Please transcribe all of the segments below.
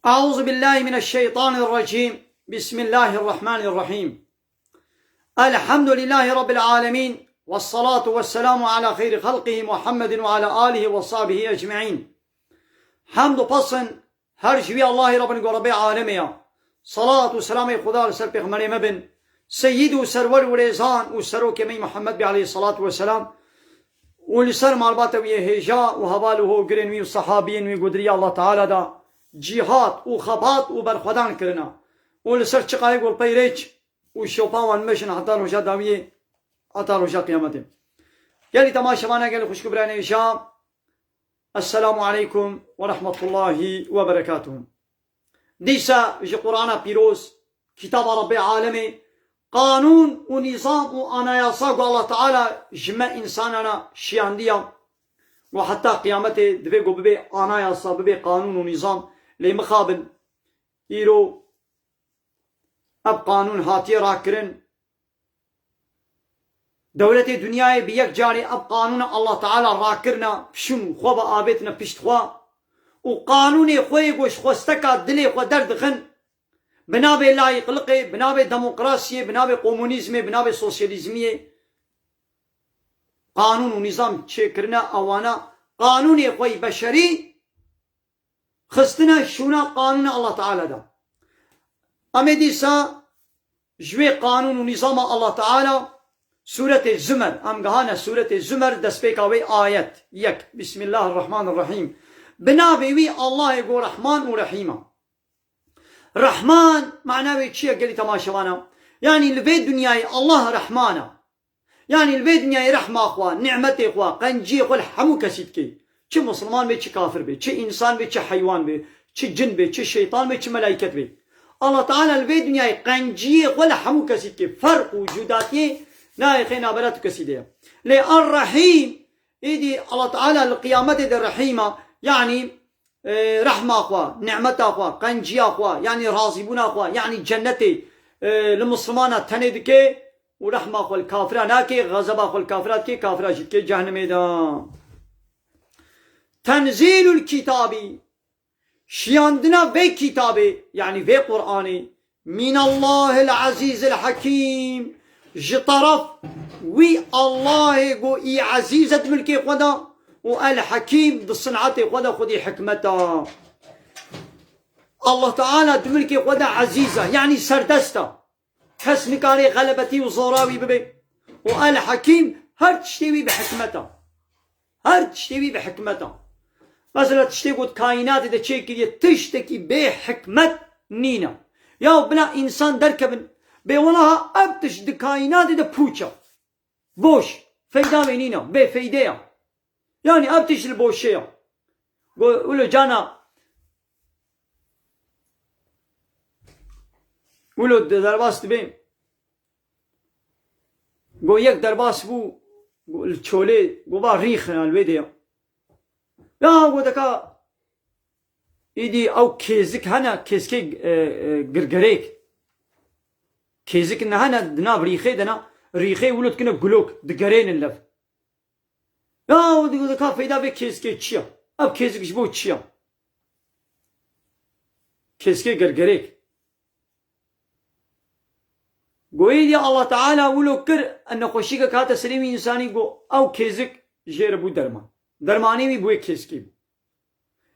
أعوذ بالله من الشيطان الرجيم. بسم الله الرحمن الرحيم. الحمد لله رب العالمين، والصلاة والسلام على خير خلقه محمد وعلى آله وصحبه أجمعين. حمد و پسند هر جوی الله رب رب عالمیا. صلاة و سلام خدا سر پیغمبر مبن سید و سرور و ریزان و سروک می محمد علیه الصلاة والسلام و لسر معلومات و هجا و حواله و گرنوی و صحابین و قدری الله تعالی دا جهاد و خبات و برخودان کرنا و لسر چقای گل پیرچ و شوپاوان مشن حتی روشا داویه حتی روشا قیامته. گلی تماشاوانا گلی خوشکبران ایشا. السلام عليكم ورحمة الله وبركاته. ديسا في قرآن بيروز كتاب رب العالمين قانون ونظام وأناياسا الله تعالى جمع إنساننا شيانديا وحتى قيامته دبيقو ببي أناياسا ببي قانون ونظام لمخابن إيرو أب قانون هاتي راكرن دولة دنيا بيك جاري أب قانون الله تعالى راكرنا شنو خوبا آبتنا بشتخوا وقانون خوي قوش خوستكا دلي خو درد خن بنابي لايق لقي بنابي ديمقراطية بنابي كومونيزم بنابي سوسياليزمية قانون ونظام تشكرنا أوانا قانون خوي بشري خستنا شونا قانون الله تعالى دا أمديسا جوي قانون ونظام الله تعالى سورة الزمر ام قهانا سورة الزمر دسبيكاوي آيات يك بسم الله الرحمن الرحيم. بنابي الله يقول رحمن ورحيمة. رحمن معناه شيء قال لي تماشوانا يعني البيت دنياي الله رحمانا يعني البيت دنياي رحمة اخوا نعمتي اخوا قنجي اخوا الحمو كسيتكي شي مسلمان بي شي كافر بي شي انسان بي شي حيوان بي شي جن بي شي شيطان بي شي ملائكة بي الله تعالى البيت دنياي قنجي اخوا الحمو كسيتكي فرق وجوداتي لا يخينا بلاتو كسيدية لأن الرحيم إيدي الله تعالى القيامة دي الرحيمة يعني رحمة أخوة نعمة أخوة قنجي أخوة يعني راضيبون أخوة يعني جنتي للمسلمان تندكي ورحمة أخوة الكافرة ناكي غضب أخوة الكافرات كي كافرة جدكي جهنم دا. تنزيل الكتاب شياندنا في كتابي يعني في قرآني من الله العزيز الحكيم جطرف وي الله يقول إي عزيزة ملكي خدا والحكيم بالصنعات خدا خدي حكمته. الله تعالى دملكي خدا عزيزة يعني سردسته كس نكاري غلبتي وزوراوي ببي والحكيم هر تشتوي بحكمته هر تشتوي بحكمته. مثلا تشتوي قد كائنات دا تشيكي تشتكي بحكمت نينا يا بلا إنسان دركبن به والله ابتش دكاينات ده بوچا بوش فيدا منينا به فيديا يعني ابتش البوشيا قولوا جانا قولوا درباس تبين قو يك درباس بو الشولي قو با ريخنا الفيديا يا قو دكا ايدي او كيزك هنا كيزكي غرغريك كيزك إن هنا دنا بريخي دنا ريخي ولد كنا جلوك دقرين اللف يا ودي كافي دا بكيزكي تشيا أب كيزك شبو تشيا كيزكي غرغريك قويدي الله تعالى ولو كر أن خوشيك كاتا سليمي إنساني قو أو كيزك جير بو درماني بي بوي كيزكي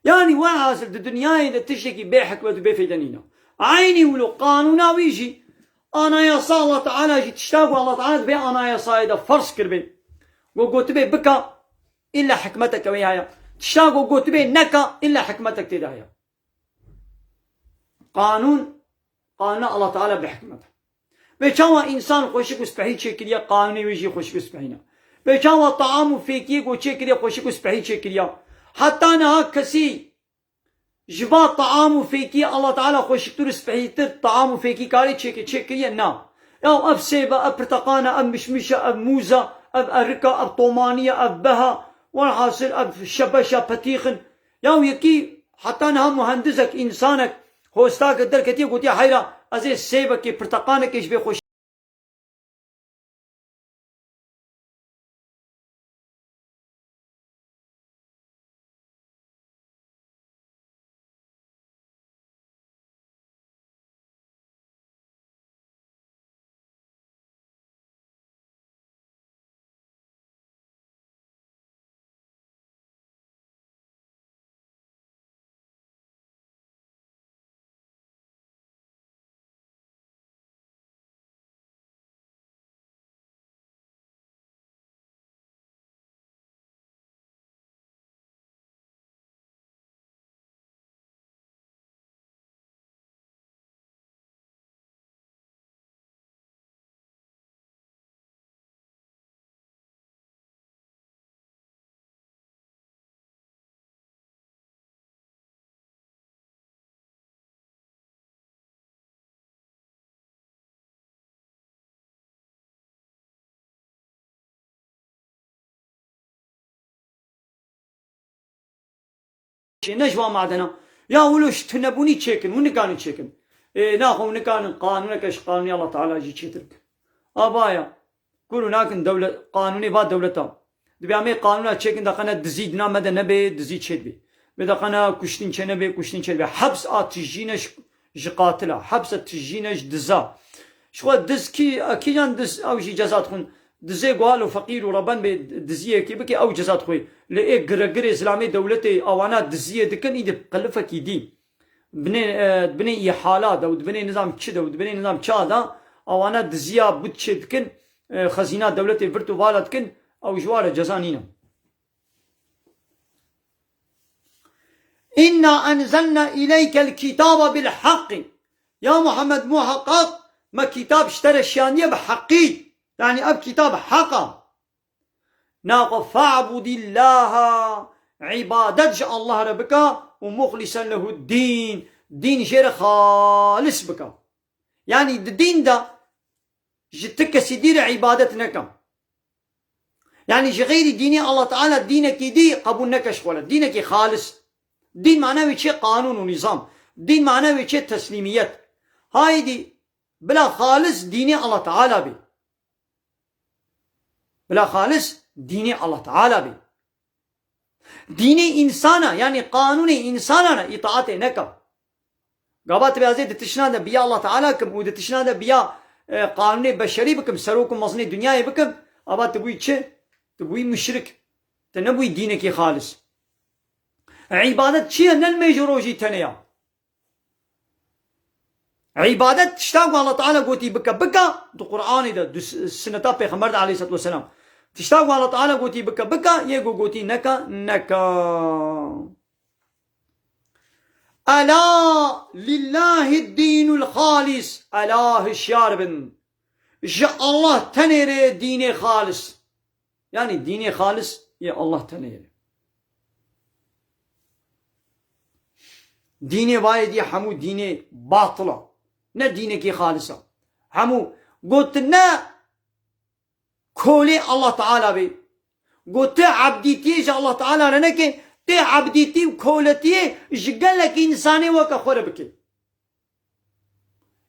يعني وين حاصل الدنيا إذا تشتكي بحكمة بفيدانينا عيني ولو قانونا ويجي أنا يا الله تعالى جيت تشتاق الله تعالى بي أنا يا صايدة فرس كربي وقلت بي بكا إلا حكمتك وياها تشتاق وقلت بي نكا إلا حكمتك تدايا. قانون الله تعالى بحكمته بيشاوا إنسان خوشك وسبحي تشكريا قانوني ويجي خوشك وسبحينا بيشاوا طعام فيكي وتشكريا خوشك وسبحي تشكريا حتى أنا كسي جبا طعام فيكي الله تعالى خوشكتور سبحيتر طعام فيكي كاري تشيكي نا يا اب سيبا اب برتقانه اب مشمشه اب موزه اب اركه اب طومانيه اب بها والحاصل اب شبشه بتيخن يا يكي حتى انا مهندسك انسانك هوستاك دركتي قلت يا حيره ازي سيبا كي برتقانه كيش بيخش نجوا معدنا يا ولوش تنبوني تشيكن ونكاني تشيكن ناخو ونكان قانونك ايش قانوني الله تعالى يجي تشيترك ابايا كلوا ناكن دولة قانوني بعد دولتها دبي عمي قانونا تشيكن دقنا دزيدنا مدى نبي دزيد شد بي بدقنا كشتين شنبي كشتين شد بي حبس تجينش قاتلة حبس تجينش دزا شو دز كي كيان دز او شي جزات خون دزي قالوا فقير وربان بدزيه كي بكي او جزات خوي لإيه غرغر اسلامي دولتي اوانا دزيه دكن يد قلفك يدي بني حالات او بني نظام تشد او بني نظام تشادا اوانا دزيه بتشدكن خزينه دولتي فرتو بالاتكن او جوار جزانينا إنا أنزلنا إليك الكتاب بالحق يا محمد مو حقق ما كتاب اشترى الشانية بحقي يعني أب كتاب حقا ناقف فاعبد الله عبادتش الله ربك ومخلصا له الدين دين شير خالص بك يعني الدين ده جتك سيدير عبادتنك يعني غير ديني الله تعالى دينك دي قبولنك شغلة دينك خالص دين معناه شيء قانون ونظام دين معناه شيء تسليميات هايدي بلا خالص ديني الله تعالى بي بلا خالص ديني الله تعالى بي ديني إنسانا يعني قانوني إنسانا إطاعته نكا قابات بيازي دتشنا بيا الله تعالى كم ودتشنا بيا قانوني بشري بكم سروكم مصني دنيا بكم أبا تبوي تشي تبوي مشرك تنبوي دينك خالص عبادت شيء نن ميجروجي تنيا عبادت تشتاق الله تعالى قوتي بكا بكا دو قرآن ده دو سنة پیغمبر عليه الصلاة والسلام تشتاق الله تعالى قوتي بكا بكا يقو قوتي نكا نكا ألا لله الدين الخالص ألا الشاربن جاء الله تنيري ديني خالص يعني ديني خالص يا الله تنيري ديني وايدي حمو ديني باطلة نا دينك خالصة حمو قلت نا كولي الله تعالى بي قلت عبديتي جا الله تعالى رنك تي عبديتي وكولتي جقال لك إنساني وكا خربك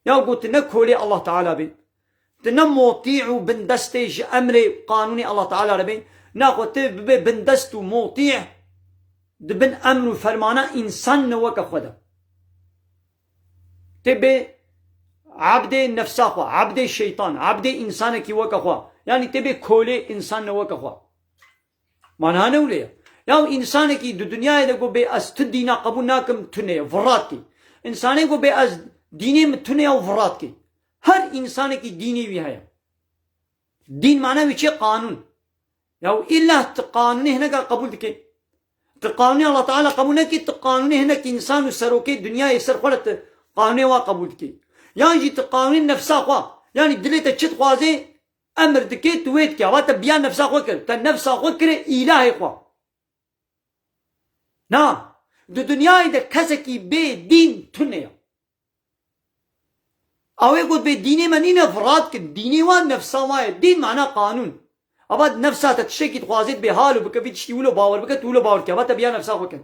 يا قلت نا كولي الله تعالى بي تنا مطيع بندستيج أمري قانوني الله تعالى ربي نا قلت بندست مطيع دبن امر و فرمانه انسان وكا خدا تبي عبد نفسه خوا عبد الشيطان عبد انسان کی وكا خوا يعني تبي كولي انسان وكا خوا معناها نوليه يا انسان کی دنیا ده کو بي است دينا قبول ناكم تنه فرات کی انسان کو بي از ديني متنه او فرات کی هر انسان کی ديني بھی ہے دين معناه وچ قانون يا الا قانون هنا قبول كي قانوني الله تعالى قبول كي قانوني هناك انسان وسروكي الدنيا يسر خلت قانوني وقبول كي يعني جيت قانون نفسه خوا يعني دليت تشت خوازي امر دكيت ويت كي وات بيان نفسه خوا كر تنفسه خوا كر الهي خوا نا دو دنيا ده كسكي بي دين تنيا او يقول بي ديني منين فراد كن ديني وان نفسه ما دين معناه قانون ابد نفسها تتشكي تخوازيت بحاله بك في تشتي ولو باور بك تولو باور كي ابد بيا نفسها خو كن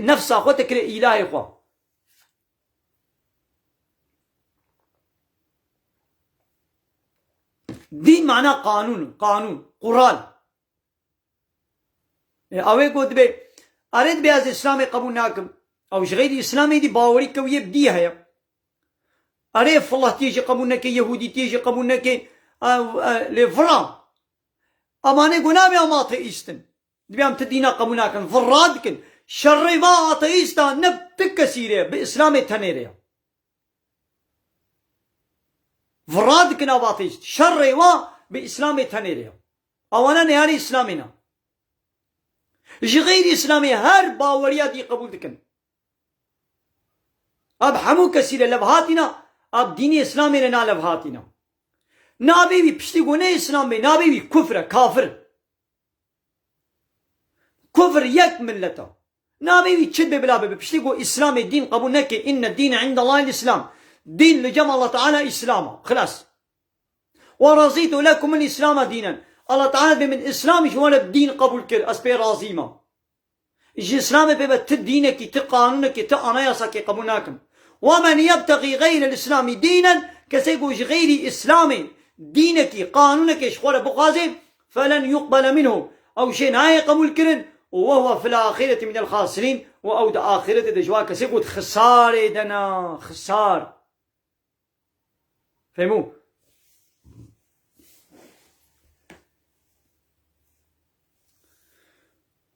نفسها خو تكر الهي خو دين معناه قانون قرآن او يقول بي اريد بياز اسلامي قبول ناكم او غير اسلامي دي باوري كويه بديها يا اريد الله تيجي قبول ناكي يهودي تيجي قبول ناكي لفران امانه گناه بیا ما تئیستن بیام تدینا قبول نکن فراد کن شر ما تئیستا نب تکسیره به اسلام تنیره فراد کن آباتیست شر ما به اسلام تنیره اوانا نیاری اسلامینا غیر اسلامی هر باوریاتی قبول دکن اب همو کسیره لبهاتینا اب دینی اسلامی نا لبهاتینا نابي بي پشتی گونه اسلام بي نابي بي كفر كافر كفر يك ملتا نابي بي چد بلا بي پشتی گو اسلام دين قبول نكي ان الدين عند الله الاسلام دين لجمع الله تعالى اسلام خلاص ورضيت لكم الاسلام دينا الله تعالى بمن اسلام شوانا الدين قبول كر اسبي رازيما جي إسلامي بيبت دينك تقانونك تأناياسك قبوناكم ومن يبتغي غير الإسلام دينا كسيقوش غير إسلامي دينك قانونك شخور بقازي فلن يقبل منه أو شيء ناي قبول كرن وهو في الآخرة من الخاسرين وأود آخرة دجوا كسيقود خسار دنا خسار فهموا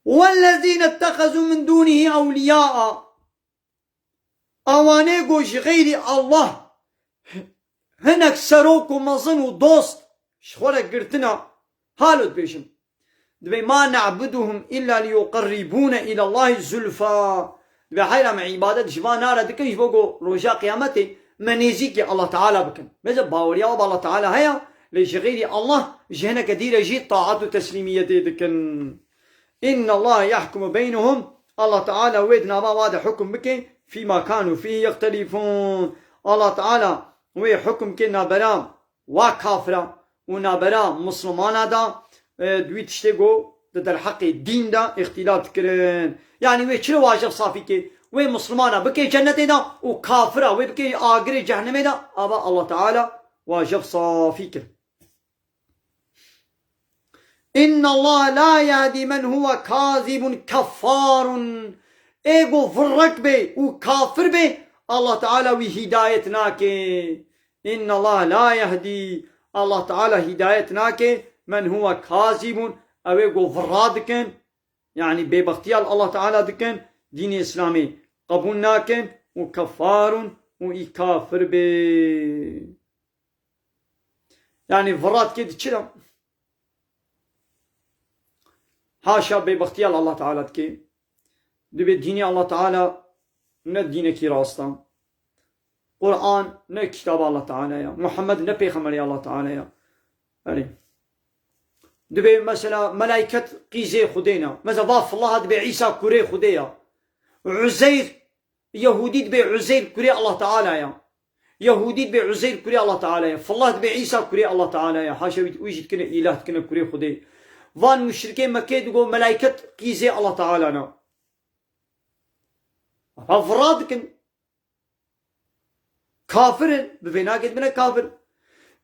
والذين اتخذوا من دونه أولياء اوانه گوش غیر الله هنك سروك ومظن ودوست شخورة قرتنا هالو دبيشم دبي ما نعبدهم إلا ليقربونا إلى الله زلفا دبي حيرا مع عبادة جبا نارا دكن جبوغو رجا قيامتي منيزيك الله تعالى بكن ماذا باوريا وبا الله تعالى هيا ليش غير الله جهنا كديرة جيت طاعات وتسليمية دكن إن الله يحكم بينهم الله تعالى ويدنا ما واد حكم بكي فيما كانوا فيه يختلفون الله تعالى وي حكم كنا برام وكافرة ونابرا مسلمان دا دوي تشتغو در حق دين دا اختلاف كرن يعني وي چلو واجب صافي كي وي مسلمان بكي جنت دا وكافرة وي بكي آغر جهنم دا أبا الله تعالى واجب صافي كرن إن الله لا يهدي من هو كاذب كفار ايغو فرق بي وكافر بي الله تعالى وهدايتنا كي إن الله لا يهدي الله تعالى هدايتنا كي من هو كاذب او ايغو فرادكن يعني ببختيال الله تعالى دكن دين اسلامي قبول ناكن وكفار وكافر بي يعني فراد كي تشرم حاشا ببختيال الله تعالى دكي دبي ديني الله تعالى نه دينك راستان قرآن نه كتاب الله تعالى يا محمد نه پیغمبر الله تعالى يا يعني دبي مثلا ملائكة قيزي خدينا مثلا ضاف الله دبي عيسى كوري خديا عزير يهودي دبي عزير كوري الله تعالى يا يهودي دبي عزير كوري الله تعالى يا فالله دبي عيسى كوري الله تعالى يا حاشا ويجد كنا إله كنا كوري خدي وان مشركين مكة دقوا ملائكة قيزي الله تعالى نا أفرادكن كافر بفناكت من كافر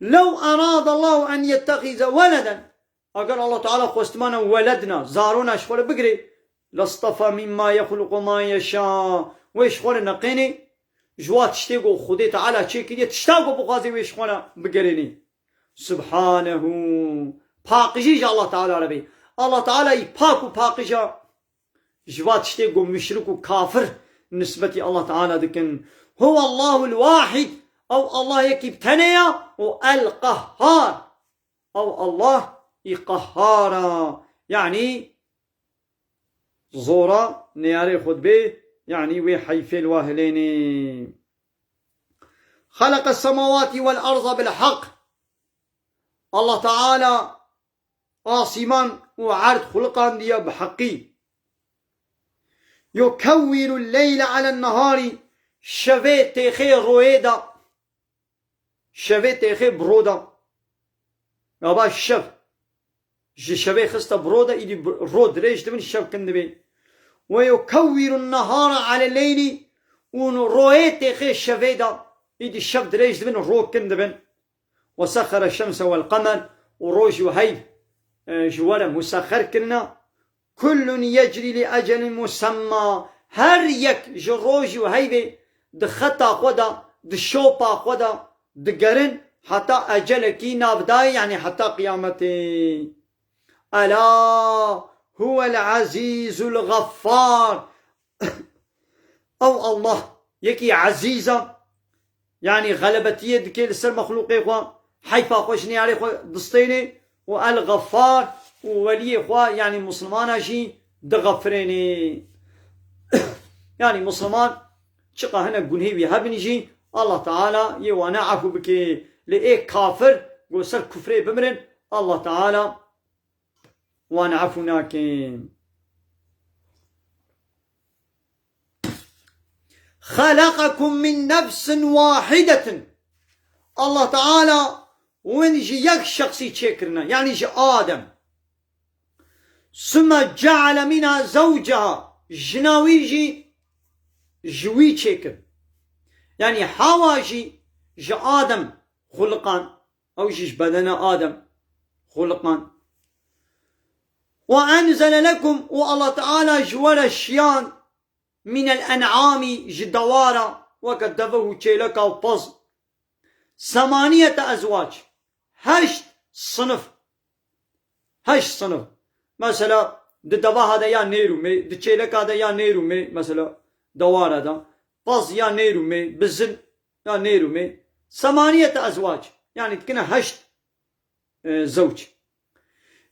لو أراد الله أن يتخذ ولدا أقول الله تعالى خوستمانا ولدنا زارونا شخور بقري لاصطفى مما يخلق ما يشاء ويشخور نقيني جوات تشتيقو خدي تعالى تشيكي تشتاقو بغازي ويشخونا بقريني سبحانه باقجيج الله تعالى ربي الله تعالى يباكو باقجا جوات تشتيقو مشركو كافر نسبة الله تعالى دكن هو الله الواحد أو الله يكيب تنيا والقهار أو الله يقهارا يعني زورا نياري خد بي يعني ويحيفي الواهلين خلق السماوات والأرض بالحق الله تعالى آسمان وعرض خلقان ديا بحقي يكور الليل على النهار شفيت تيخي رويدا شفيت تيخي برودا يابا الشف شفي خستا برودا إيدي رود ريش دبن الشف كندبي ويكور النهار على الليل ونرويت تيخي شفيدا إيدي الشف دريش دبن رو كندبن وسخر الشمس والقمر وروج وهيد جوالا مسخر كنا كل يجري لأجل مسمى هر يك جروج وهيدي دخطا خدا دشوبا خدا دقرن حتى أجلكي نابداي يعني حتى قيامتي ألا هو العزيز الغفار أو الله يكي عزيزة يعني غلبتي دكي لسر مخلوقي خوا حيفا خوشني علي خوا دستيني والغفار وولي خوا يعني مسلمان شي دغفريني يعني مسلمان شقا هنا قنهي هبني جي الله تعالى يوانا عفو بكي لإيه كافر وسر كفري بمرن الله تعالى وانا عفو ناكين خلقكم من نفس واحدة الله تعالى ونجي يك شخصي تشكرنا يعني جي آدم ثم جعل منها زوجها جناوي جي جوي تشيكر يعني حواجي جي آدم خلقان أو جيش بدنا آدم خلقان وأنزل لكم والله تعالى جوال الشيان من الأنعام جدوارا وكدفه تشيلكا وبز 8 أزواج 8 صنف 8 صنف مثلا ددبا هذا يا نيرو مي دتشيلك هذا يا نيرو مي مثلا دوار هذا بز يا نيرو مي بزن يا نيرو مي 8 أزواج يعني كنا 8 زوج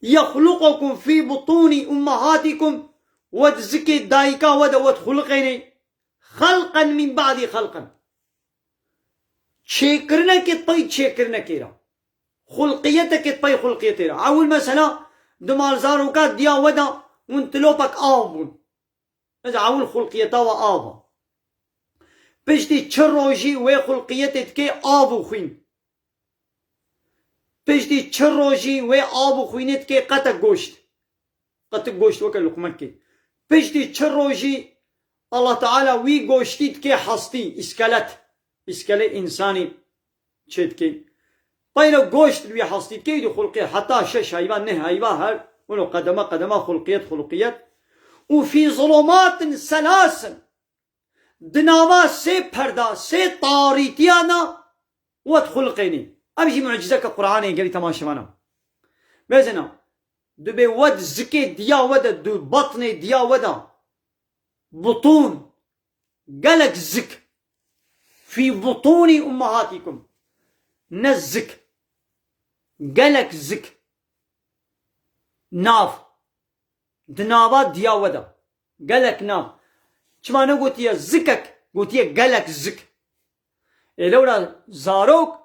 يخلقكم في بطون أمهاتكم وتزكي دايكا ودوت خلقيني خلقا من بعد خلقا تشيكرنا كي تشيكرنا كيرا خلقيتك كي خلقيتيرا عول مثلا دمال زاروكات ديا ودا وانتلوبك آبون إذا عول خلقيتا وآبا بجدي تشروجي وي خلقيتك كي آبو خوين بجدي تشروجي وي آبو خوينت كي قطع قوشت وكا لقمان كي بجدي تشروجي الله تعالى وي قوشتيت كي حصتي اسكالت إنساني تشيت كي طينا قوشت الوي حصتيت كي دي خلقية حتى شش هايبان نه هايبان هر ولو قدما خلقيات وفي ظلمات سلاسل دناوا سي پردا سي طاريتيانا وتخلقيني أبيجي معجزة كقرآن قالي تماشي مانا بزنا دبي ود زكي ديا ودا دو بطن ديا ودا بطون قالك زك في بطون أمهاتكم نزك قالك زك ناف دنابات ديا ودا قالك ناف كما انا قلت يا زكك قلت يا قالك زك لولا زاروك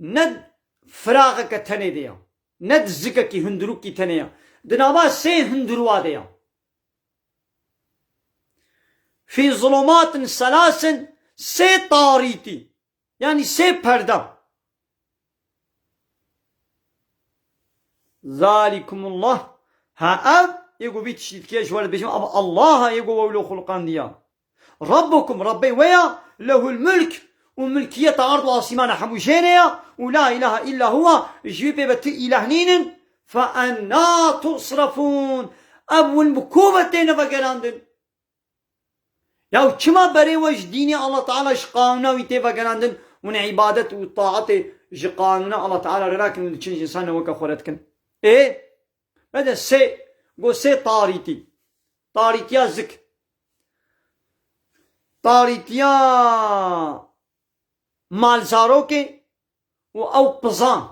ند فراغك تني ديا ند زكك هندروك تنيا دنابات سي هندروا ديا في ظلمات سلاسل سي طاريتي يعني سي پردا ذلكم الله ها اب يقول بيتشتيت كيش ولد بيشم الله يقول ولو خلقان ديا ربكم ربي ويا له الملك وملكية أرض واسمان حموشينيا ولا إله إلا هو جيب بت إله نين فأنا تصرفون أول مكوبتين فقراندن ياو كما بري وش ديني الله تعالى شقاونا ويتي فقراندن ون عبادة والطاعة جقاونا الله تعالى راكن لتشنج إنسان وكا خورتكن إيه هذا سي قو سي طاريتيا زك طاريتيا مالزاروكي او بزان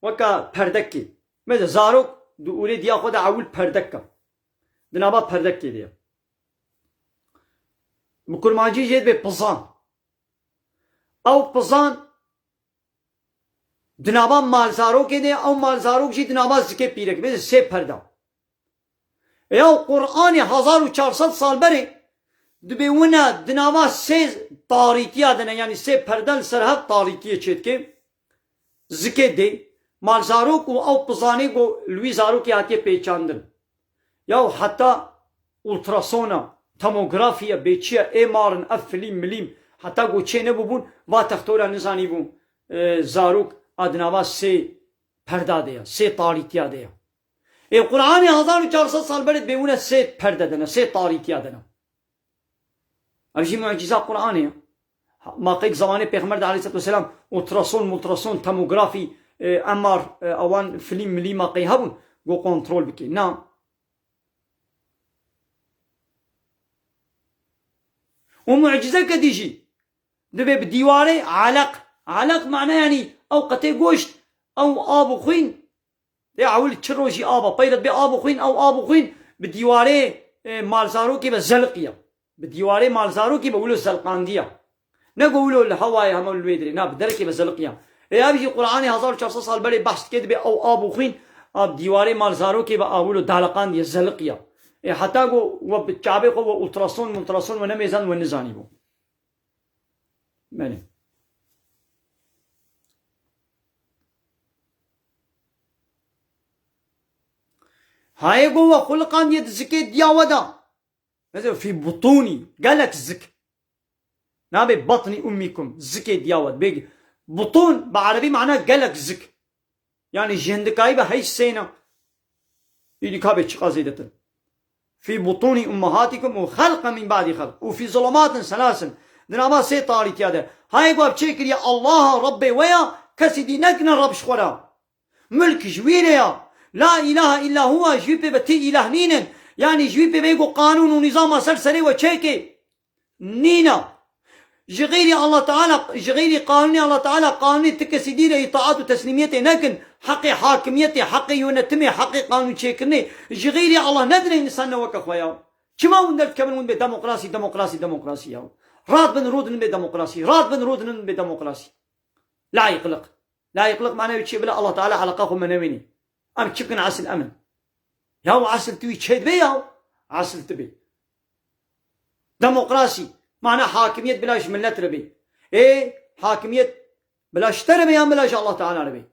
وكا پردكي ماذا زاروك دو اولي ديا خود عول پردكا دنابا پردكي ديا بكل ما جي جيد بي بزان او بزان دنابا مالزاروكي ديا او مالزاروك جي دنابا زكي بيرك ماذا سي پردا يا قرآن 1400 سال بري دبيونا دناوا سي طاريتيا دنا يعني سي پردن سرحد طاريتيا چيت के زكي دي مال زاروك او بزاني کو لوي زاروك آتي پيچاندن يا حتى ultrasona tomografia بيچيا امارن افليم مليم حتى کو چينه بون وا تختورا نزاني بون زاروك ادناوا سي پردا ديا سي طاريتيا ديا القرآن 1400 سال برد بيونا سي پردا دنا سي طاريتيا دنا أبشي معجزة قرآنية ما قيك زماني پیغمبر عليه الصلاة والسلام ultrason توموغرافي أمار أوان فيلم ملي ما قي هبون جو كنترول بكي نعم ومعجزة كديجي دبي بديواري علق معناه يعني أو قتي قوشت أو آبو خوين دي عول تشروجي آبا بيرت بي آبو خوين أو آبو خوين بديواري مالزاروكي بزلقية بديواري مالزاروكي بقولوا زلقاندية نقولوا الهواي هم الويدري نا بدركي بزلقية يا بيجي قرآني 1400 سال بري بحث كده بي أو آبو خوين أب ديواري مالزاروكي بقولوا دالقاندية زلقية حتى جو وبتشابه جو ultrason ونميزان ونزاني بو ماني هاي جوا خلقان يد زكيت ديا ودا مثلا في بطوني قال لك الزك نابي بطني أمكم زكي دياوت بيجي بطون بعربي معناه قال لك زك يعني جهندكايبة هيش سينا يدي كابي تشقازيدتن في بطون أمهاتكم وخلق من بعد خلق وفي ظلمات سلاسل دنابا سي طاري تياده هاي باب تشكر يا الله ربي ويا كسدي نقنا رب شخورا ملك جويريا لا إله إلا هو جويبي بتي إله نينن يعني جويبي بيقو قانون ونظام سلسلي وشيكي نينا جغيري الله تعالى جغيري قانوني الله تعالى قانوني تكسدي له إطاعات وتسليميته لكن حقي حاكميتي حقي يونتمي حقي قانون شيكني جغيري الله ندري إنسان وكا خويا كما وندرت كمان ون بديمقراطي ديمقراطي يا راد بن رود بديمقراطي راد بن رود بديمقراطي لا يقلق معناه يتشي بلا الله تعالى على قاكم منويني أم تشكن عسل أمن يا عسل توي تشيد بيا عسل تبي ديمقراطي معناه حاكمية بلاش ملت ربي إيه حاكمية بلاش تربي يا بلاش الله تعالى ربي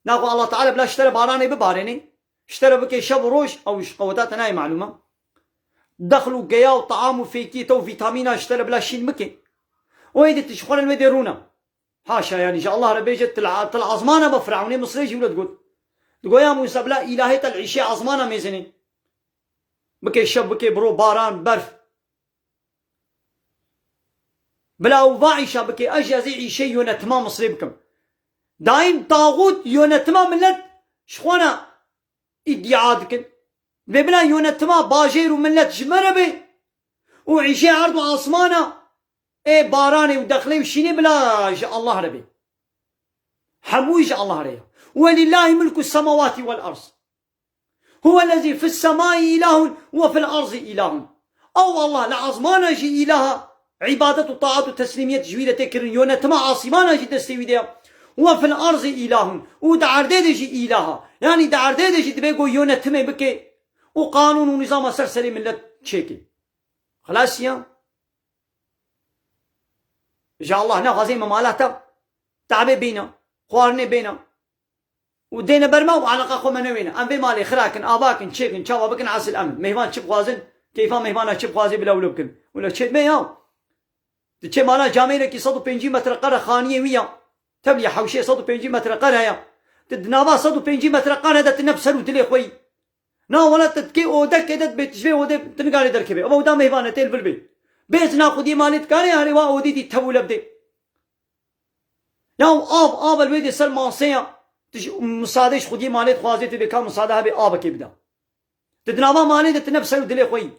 ناخو الله تعالى بلاش ترى باراني بباريني اشترى بكي شب روش أو قوتات هاي معلومة دخلوا جيا وطعام وفيكيتا وفيتامينا اشترى بلاشين مكي ويدي تشخون المديرونا حاشا يعني جاء الله ربي جت العظمانة بفرعوني مصري يجي ولا تقول يا موسى بلا إلهي العشاء عظمانة ميزني بكي شب بكي برو باران برف بلا أوضاعي شابكي أجازي عيشي يونتما مصري بكم دايم طاغوت يونتما ملت شخوانا ادعادكن ببلا يونتما باجير وملت جمربي وعيشي عرض عاصمانا اي باراني ودخلي وشيني بلا جاء الله ربي حموي جاء الله ربي ولله ملك السماوات والأرض هو الذي في السماء إله وفي الأرض إله أو الله لعظمانا جي إله عبادة وطاعة وتسليمية جويدة تكرن يونتما عاصمانا جي تستوي ديا وفي الأرض إله ودعر ديجي إله يعني دعر ديجي تبيقو يونتما بكي وقانون ونظام سرسري ملت تشيكي خلاص يا جاء الله نغازي ممالاتا تعبي بينا خوارني بينا ودينا برما وعلاقة خو منوينا أم بمالي خراكن آباكن تشيكن شابابكن عسل أمن مهمان تشب خوازن كيفا مهمانا تشب خوازي بلا ولبكن ولا تشيد مياو تشي مالا جامعه كي 150 متر قره خانيه ويا تبلي حوشي 150 متر قره يا تدنابا 150 متر قره ده تنفسر ودلي خوي نا ولا تتكي اودك كده بتجي ود تنقالي دركبي ابو دام هيبانه تيل بالبيت بيت ناخذي مالت كان يعني وا ودي دي تول بدي يا اب الويد سلمان سيا مساعدش خدي مالت خوازي تبي كان مساعده ابي ابك يبدا تدنابا مالت تنفسر ودلي خوي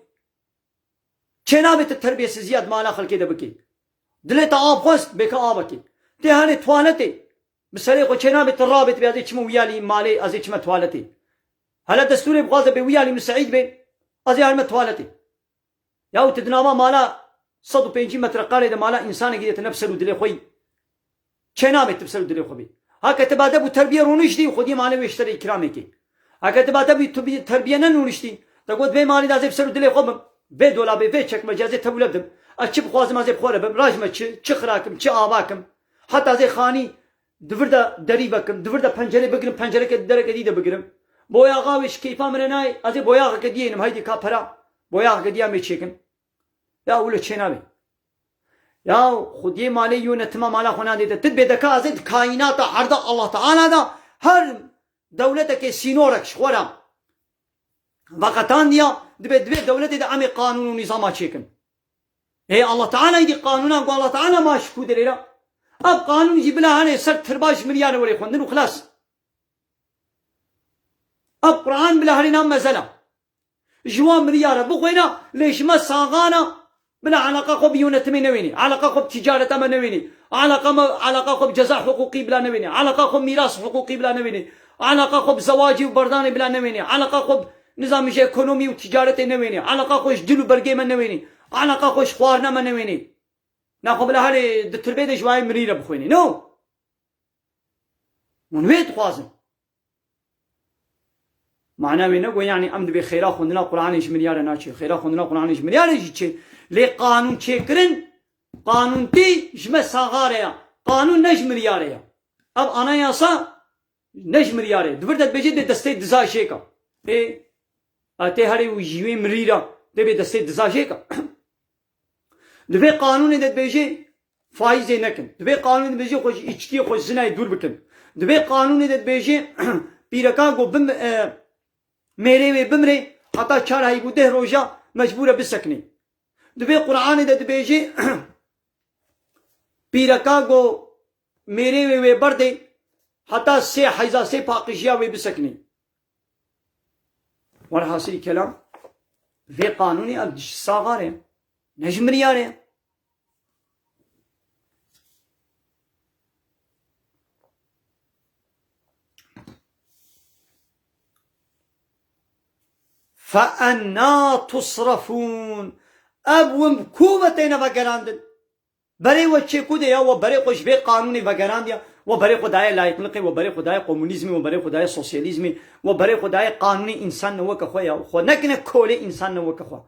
چنابت التربيه زياد مالا خلكي دبكي دلت آب خست بك آبكي تهاني توالتي بسري قو چنابت الرابط بيازي چمو ويالي مالي ازي چما توالتي هلا دستوري بغازة بويالي مسعيد بي ازي هالما توالتي ياو تدناما مالا 150 متر قاري ده مالا انسان جديد تنفسر ودلي خوي چنابت تبسر ودلي خوي هكا تبادا بو تربيه رونشتي وخدي مالي ويشتري اكراميكي هكا تبادا بو تربيه نونشتي تقول بي مالي دازي بسر ودلي خوي بي دولابي بي چك مجازي تولدم أشيب خوازم أزيب خوربم راجمة چه خراكم چه آباكم حتى زي خاني دفردا دريبكم دفردا پنجره بگرم پنجره که درک دیده بگرم بویا غاوش کیفا من نای ازي بویا کدينم هيدي كابرا بویا کديا میچکن يا اول چنابي يا خدي مالي يونتما مالا خنا ديده تدبي دكا ازي كائنات عرض الله تعالى دا هر دولتك سينورك شخورا وقتان ديا دبي دولتي دا عمي قانون ونظام چكن ايه الله تعالى يدي قانونا قال الله تعالى ما شكو دليلا اب قانون يجيب لها هنا سر ترباش مليار ولا يخوندن وخلاص اب قرآن بلا هنا مزلا جوان مليار بغينا ليش ما صاغانا بلا علاقة خب يونتمي نويني علاقة خب تجارة ما نويني علاقة خب جزاء حقوقي بلا نويني علاقة خب ميراث حقوقي بلا نويني علاقة خب زواجي وبرداني بلا نويني علاقة خب نظام ايكونومي وتجارة نويني علاقة خوش دلو برقي من نويني علاقة خوش خوارنا من نويني ناخو بلا هالي دتربيد شوية مريرة بخويني نو من ويت خوازن معناه وينو يعني أمد بخيرا خوندنا قرآن إيش مليار ناشي خيرا خوندنا قرآن إيش مليار إيش لي قانون شكرن قانون تي جم صغاريا قانون نج ملياريا أب أنا ياسا نج ملياري دبرت بيجي دستي دزا شيكا إيه أتى هاري وجيوي مريرة دەبێت دەستێت دزاژێکە دەبێت قانونی دەتبێژێ فایزێ نەکەن دەبێت قانونی دەبێژێ خۆش ئیچکی خۆش زنای دوور بکەن دەبێت قانونی دەتبێژێ پیرەکان گۆ مێرێوێ بمرێ حتا 4 بوو 10 ڕۆژە مەجبورە بسەکنێ دەبێت قورعانی دەتبێژێ پیرەکان گۆ مێرێوێ وێ بەردێ حتا 3 حەیزا 3 پاقیژیا وێ بسەکنێ والحاصل كلام في قانوني أبدش صاغاري نجم ريالي فأنا تصرفون أبوم كوبتين فقراندن بري وچه كوده يا وبري قش في قانوني فقرانديا وبري خداي لايقلقي وبري خداي كومونيزمي وبري خداي سوسياليزمي وبري خداي قانوني إنسان نوك خويا خو نكنا كولي إنسان نوك خو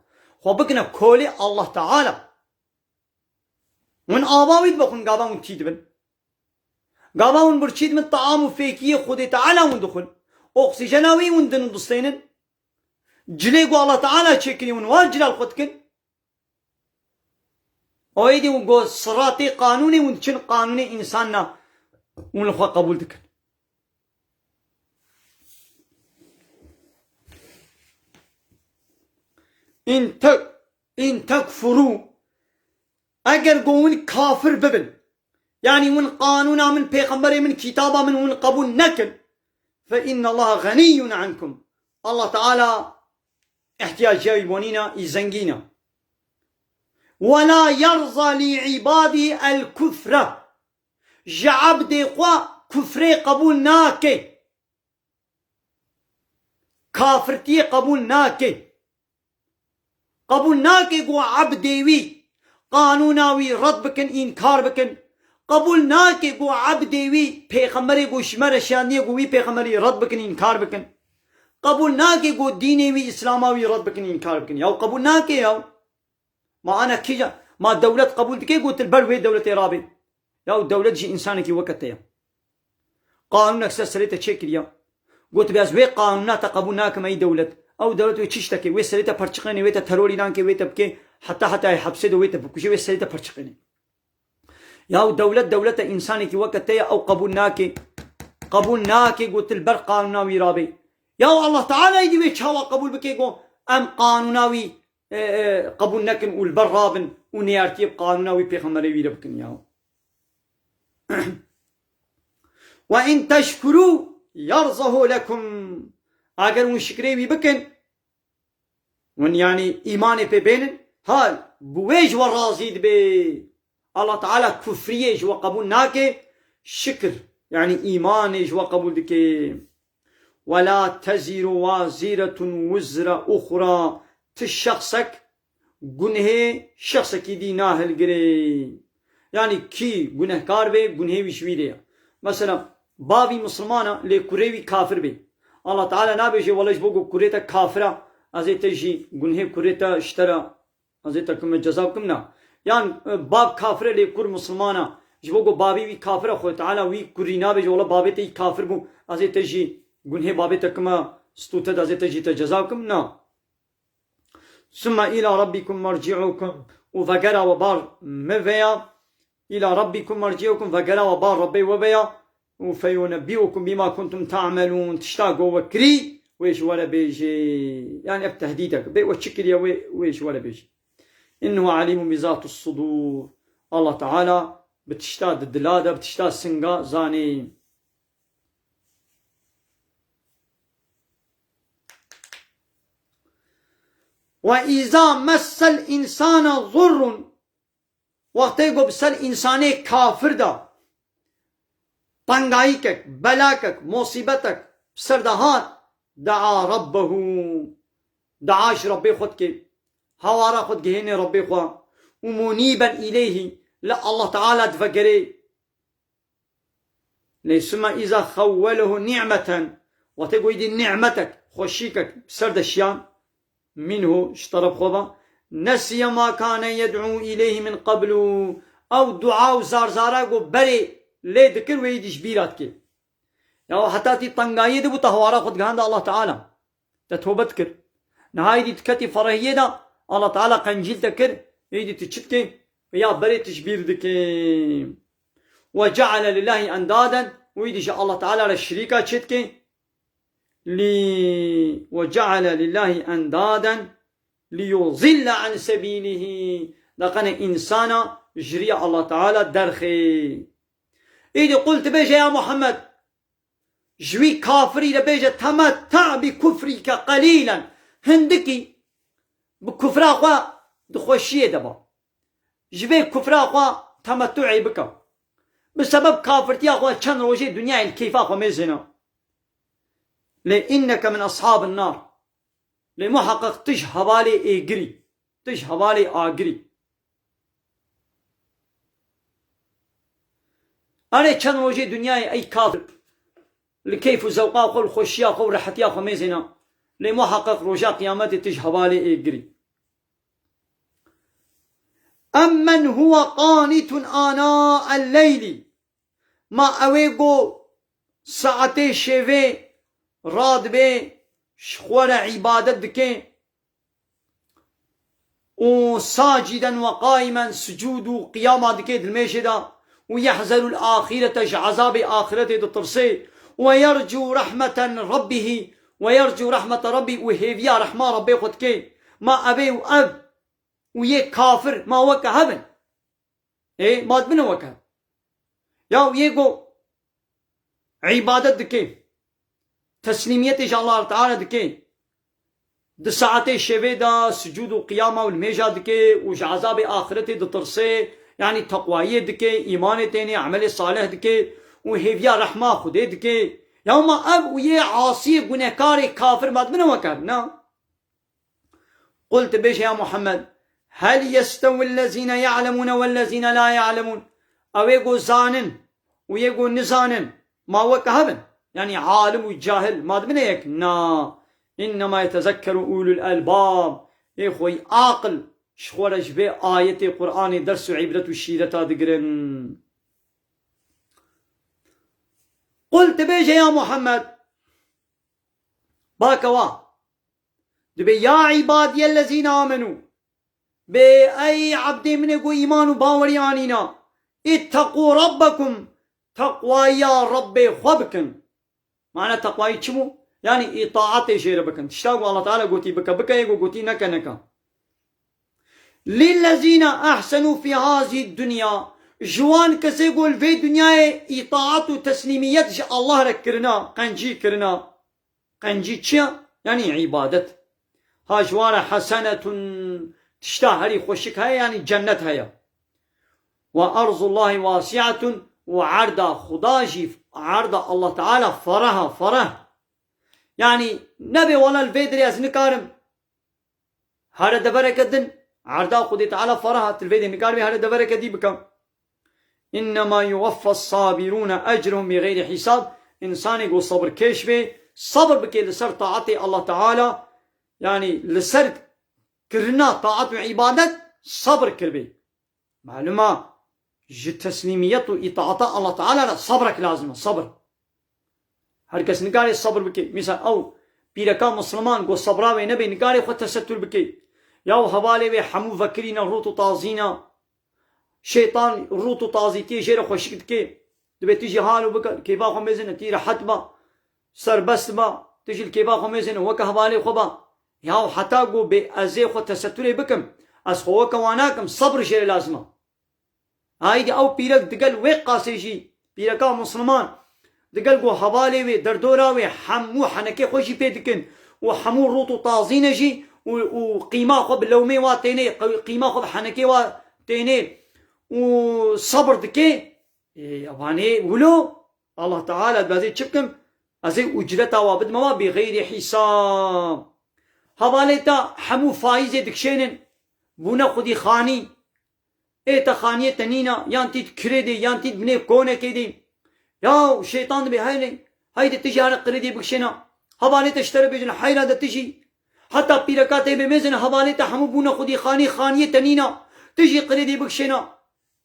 خو بكنا كولي الله تعالى من آباويد بخون قاباون تيدبن قاباون برشيد من طعام فيكية خودي تعالى وندخل أكسجيناوي وندن دستينن جليقو الله تعالى تشكلي ونواجل الخدكن اويدي ونقول صراطي قانوني ونشن قانوني إنساننا ونخوا قبول دكن إن تكفروا أجر قوين كافر ببن يعني من قانونا من بيغمبري من كتابا من قبول نكن فإن الله غني عنكم الله تعالى احتياج جايبونينا يزنجينا ولا يرضى لعباده الكفر جعب ديقوا كفري قبول ناكي كافرتي قبول ناكي قبول ناكي قو عبديوي قانوناوي رد بكن إنكار بكن قبول ناكي قو عبديوي پیغمبري قو شمر شاني قوي پیغمبري رد بكن إنكار بكن قبول ناكي قو دينيوي إسلاماوي رد بكن إنكار بكن ياو قبول ناكي ياو ما أنا كيجا ما دولة قبول دكي قلت البروي دولة رابي يا دولة جي إنسانك وقتها يا قانونك سلسلته تشكل يا قلت بياز وي قانونات قبولناك ما أي دولة أو دولة ويتشتكي وي سلسلته برشقيني ويتا ترولي نانكي ويتا بكي حتى يحبسده ويتا بكوشي وي سلسلته برشقيني يا دولة إنسانك وقتها أو قبولناك قلت البر قانوناوي رابي يا الله تعالى يدي وي شاوا قبول بكي قو أم قانوناوي قبول نكن والبرابن ونيارتي قانوناوي بيغمبري ويدا بكن ياو وإن تشكروا يرضه لكم اگر ون شكري بكن ون يعني إيماني ببينن هال بويج ورازيد بي الله تعالى كفريج وقبول ناكي شكر يعني إيمانيج وقبول دكي ولا تزر وازرة وزر أخرى تشخصك گنه شخص کی دی ناهل گره يعني كي گنهكار بي گنه وشويده مثلا بابي مسلمانا لي كوريوي كافر بي الله تعالى نابيجي ولاش بوغو كوريتا كافرة ازيتا جي گنه كوريتا اشترى ازيتا كم جزاكم نا يعني باب كافر لي كور مسلمانا جبوغو بابي وي كافرة خو تعالى وي كوري نابيجي ولا بابي تي كافر بو ازيتا جي گنه بابي تكما ستوتا ازيتا جي تجزاكم نا ثم إلى ربكم مرجعكم وفقرا وبار مفيا إلى ربكم مرجعكم فقرا وبار ربي وبيا وفينبئكم بما كنتم تعملون تشتاقوا وكري ويش ولا بيجي يعني بتهديدك بي وتشكر يا ويش ولا بيجي إنه عليم بذات الصدور الله تعالى بتشتاد الدلادة بتشتاد سنغا زاني وإذا مس الإنسان ضر وقت يقول بسال إنساني كافر دا تنگايكك بلاكك مصيبتك بسر دهات دعا ربه دعاش ربي خدك هوارا خدك هنا ربي خوا ومنيبا إليه لا الله تعالى تفكري ليسما إذا خوله نعمة وتقول دي نعمتك خوشيكك بسر دشيان منه اشترب خبا نسي ما كان يدعو إليه من قبل أو دعاء زارزارا قو بري ليه ذكر ويدش بيرات كي يا حتى تي تنغاية دي بتهوارا خد غاند الله تعالى تتوبت كر نهاية دي تكتي فرهية دا الله تعالى قنجيل تكر يدي تشتكي يا بري تشبير دكي وجعل لله أندادا ويدي الله تعالى للشريكة تشتكي وجعل لله أندادا ليضل عن سبيله لقنا إنسانا جري الله تعالى درخي إذا قلت بيجا يا محمد جوي كافري لبيجا تمتع بكفرك قليلا هندكي بكفر أخوة دخوشية دبا جبي كفر أخوة تمتعي بك بسبب كافرتي أخوة كان روجي دنيا الكيف أخوة ميزنا لإنك من أصحاب النار لمحقق تش هوالي إيجري تش هوالي آجري أنا كان روجي دنيا أي كافر لكيف زوقا أخوة الخوشية أخوة رحتي أخوة ميزنا لمحقق رجاء قيامتي تش هوالي إيجري أمن هو قانت آناء الليل ما أويقو ساعتي شيفي راد بي شخور عبادت دكي وساجدا وقائما سجود وقياما دكي دلميشدا ويحذر الآخرة عذاب آخرته دترسي ويرجو رحمة ربه ويرجو رحمة ربي وهيفيا رحمة ربي خدكي ما أبي وأب ويه كافر ما وكا هبن ايه ما دبنا وكا يا ويهو عبادت دكي تسليميت إن شاء الله تعالى دكي دساعتي شوي دا سجود وقيامة والميجا دكي وش عذاب آخرتي دترسي يعني تقوية دكي إيمان تاني عمل صالح دكي وهيفيا رحمة خدي دكي يوم أب ويه عاصي گنهكاري كافر ما دبنا وكا نا قلت بيش يا محمد هل يستوي الذين يعلمون والذين لا يعلمون أو يقول زانن ويقول نزانن ما وكهبن يعني عالم وجاهل ما دبنا يك نا إنما يتذكر أولو الألباب إخوي عاقل شخورة جبه آية القرآن درس عبرة الشيرة دقرن قلت بيجي يا محمد باكوا دبي يا عبادي الذين آمنوا بأي عبد منكم إيمان باوري عنينا اتقوا ربكم تقوى يا ربي خبكن معنى تقوى شمو يعني إطاعتي شير بكن تشتاقوا الله تعالى قوتي بك بك يقو قوتي نكا نكا للذين أحسنوا في هذه الدنيا جوان كسي يقول في دنيا إطاعت وتسليميات الله ركرنا قنجي كرنا قنجي تشيا يعني عبادة ها جوان حسنة تشتهري خوشك هيا يعني جنة هيا وأرض الله واسعة وعرض خداجي عرض الله تعالى فرها يعني نبي ولا الفيدري از نكارم هذا دبرك الدن عرض خدي تعالى فرها الفيدري نكارم هذا دبرك دي بكم إنما يوفى الصابرون أجرهم بغير حساب إنسان يقول صبر كيش بي صبر بكي لسر طاعتي الله تعالى يعني لسر كرنا طاعت وعبادت صبر كربي معلومة تسليمية وإطاعة الله تعالى صبرك لازم صبر هر کس نگاری صبر بکی مثلا او پیرکا مسلمان گو صبراوی نبی نگاری خود تستر بکی یا حواله و حمو فکرینا روت و تازینا شیطان روت و تازی تی جیر خوشکت کی دبی تیجی حالو بکر کیبا خمیزن تی راحت با سربست با تیجی کیبا خمیزن وک حواله خوبا یا حتا گو به ازی خود تستر بکم از خو کواناکم صبر جیر لازمه هاي او پیرک دگل وی قاسیجی پیرکا مسلمان دقل قو حوالي وي دردورا وي حمو حنكي خوشي بيدكن وحمو روتو طازينجي وقيمة خب لومي واتيني قيمة خب حنكي واتيني وصبر دكي يعني ولو الله تعالى بازي تشبكم ازي اجرتا وابد ما بغير حساب حوالي تا حمو فايزي دكشينن بونا خدي خاني ايتا خانية تنينا يانتي كريدي يانتي بني كونة كيدي يا شيطان بهاي هاي التجارة قريدي بكشنا حوالي تشتري بيجن حيرة تجي حتى بيركاتي بمزن حوالي تحمو بونا خدي خانية تنينا تجي قريدي بكشنا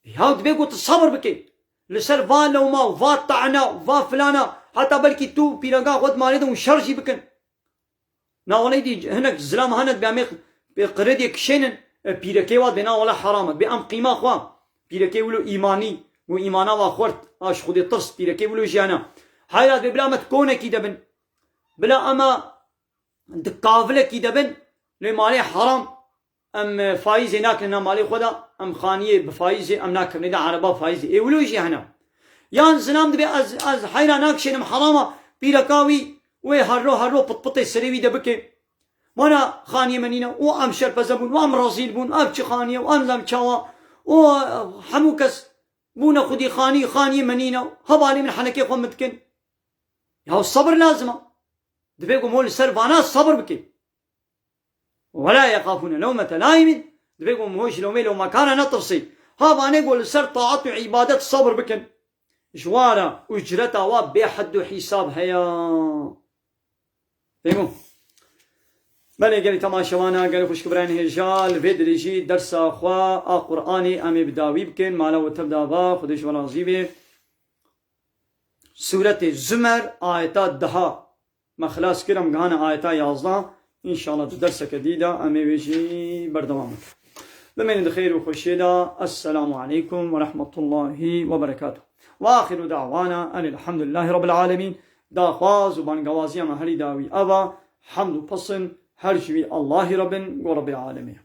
يا دبيقو تصبر بكي لسر فان لو ما فات طعنا فا فلانا حتى بلكي تو بيركا خد مالي دون شرجي بكن نا وليدي هناك زلام هنك بيعمل بقردي كشين بيركي واد بنا ولا حرامت بأم قيمة خوا بيركي ولو إيماني وإيمانا وخورت آش خودي طرس بيركي ولو جانا حيات بلا ما تكون كي دبن بلا أما دقافلة كي دبن لمالي حرام أم فايز هناك لنا مالي خدا أم خانية بفايزة أم ناك ندا عربا فايزة إيه ولو يجي هنا يان زنام دبي از حيرا ناك شنم حرامة بيركاوي وي هرو بطبطي سريوي دبكي وانا خانية منينا وام شربزة بون وام رازيل بون ابچي خانية وام زم چاوا وحموكس بونا خودي خانية منينا هبالي من حنكي خو متكن يا الصبر لازمه دبيكم مول سر وانا الصبر بكي ولا يخافون لومة لائم دبيكم موش لومي لو ما كان نطرسي هباني يقول سر طاعت وعبادة الصبر بكن جوارا اجرتها وبحد حساب هيا فهموا بله قالي تماشوانا قالي خوش كبران هجال فيد ريجي درس اخوا قرآني امي بداوي بكن مالا وتبدا با خدش ولا غزيبه سورة الزمر آيات دها ما خلاص كرم قانا آيات 11 ان شاء الله درس جديدة امي بيجي بردوامك بمن الخير وخشيدا السلام عليكم ورحمة الله وبركاته واخر دعوانا ان الحمد لله رب العالمين دا خواز وبان قوازي ما هري داوي ابا حمد وبصن هرجوي الله رب ورب العالمين